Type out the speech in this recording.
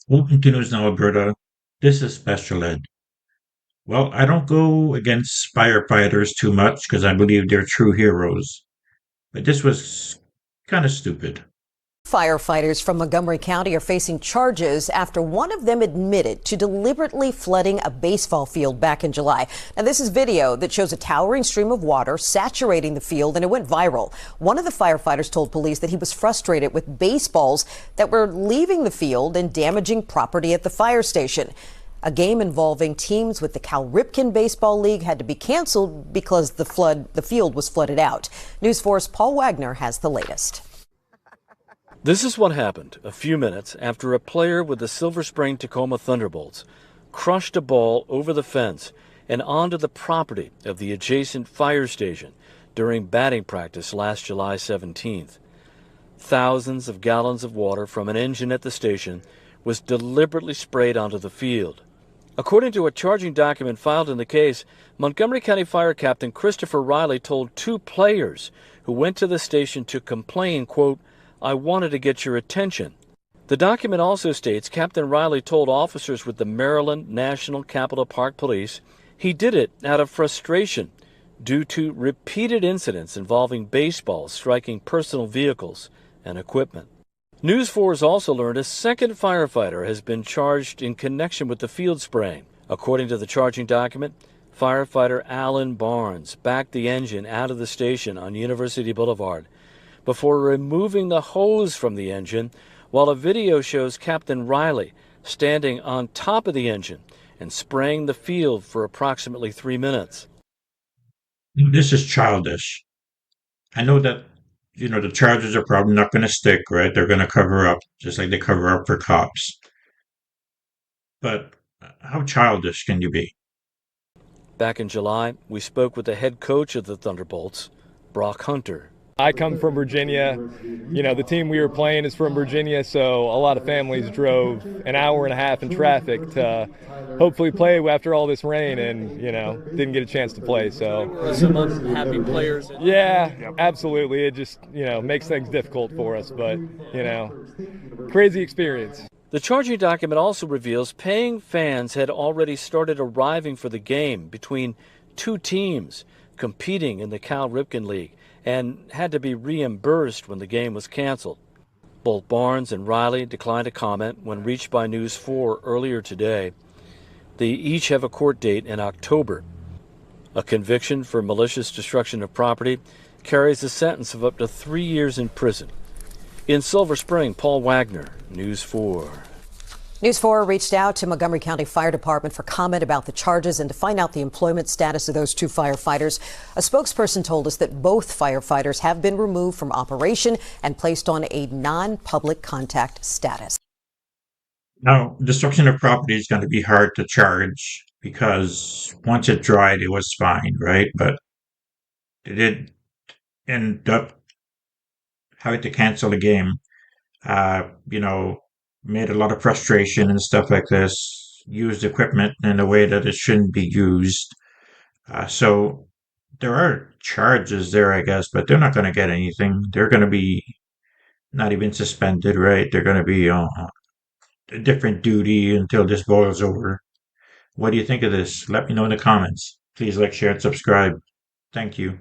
Welcome to News Now, Alberta. This is Special Ed. Well, I don't go against firefighters too much because I believe they're true heroes, but this was kind of stupid. Firefighters from Montgomery County are facing charges after one of them admitted to deliberately flooding a baseball field back in July. Now, this is video that shows a towering stream of water saturating the field, and it went viral. One of the firefighters told police that he was frustrated with baseballs that were leaving the field and damaging property at the fire station. A game involving teams with the Cal Ripken Baseball League had to be canceled because the field was flooded out. News 4's Paul Wagner has the latest. This is what happened a few minutes after a player with the Silver Spring Tacoma Thunderbolts crushed a ball over the fence and onto the property of the adjacent fire station during batting practice last July 17th. Thousands of gallons of water from an engine at the station was deliberately sprayed onto the field. According to a charging document filed in the case, Montgomery County Fire Captain Christopher Riley told two players who went to the station to complain, quote, "I wanted to get your attention." The document also states Captain Riley told officers with the Maryland National Capital Park Police he did it out of frustration due to repeated incidents involving baseballs striking personal vehicles and equipment. News 4 has also learned a second firefighter has been charged in connection with the field spraying. According to the charging document, firefighter Alan Barnes backed the engine out of the station on University Boulevard before removing the hose from the engine, while a video shows Captain Riley standing on top of the engine and spraying the field for approximately 3 minutes. This is childish. I know that, the charges are probably not going to stick, right? They're going to cover up, just like they cover up for cops. But how childish can you be? Back in July, we spoke with the head coach of the Thunderbolts, Brock Hunter. I come from Virginia. The team we were playing is from Virginia, so a lot of families drove an hour and a half in traffic to hopefully play after all this rain and, didn't get a chance to play. So Some unhappy players. yeah, absolutely. It just, makes things difficult for us, but, crazy experience. The charging document also reveals paying fans had already started arriving for the game between two teams competing in the Cal Ripken League and had to be reimbursed when the game was canceled. Both Barnes and Riley declined to comment when reached by News 4 earlier today. They each have a court date in October. A conviction for malicious destruction of property carries a sentence of up to 3 years in prison. In Silver Spring, Paul Wagner, News 4. News 4 reached out to Montgomery County Fire Department for comment about the charges and to find out the employment status of those two firefighters. A spokesperson told us that both firefighters have been removed from operation and placed on a non-public contact status. Now, destruction of property is going to be hard to charge because once it dried, it was fine, right? But they did end up having to cancel a game. Uh, you know, Made a lot of frustration and stuff like this, used equipment in a way that it shouldn't be used. So there are charges there, I guess, but they're not going to get anything. They're going to be not even suspended, right? They're going to be a different duty until this boils over. What do you think of this? Let me know in the comments. Please like, share, and subscribe. Thank you.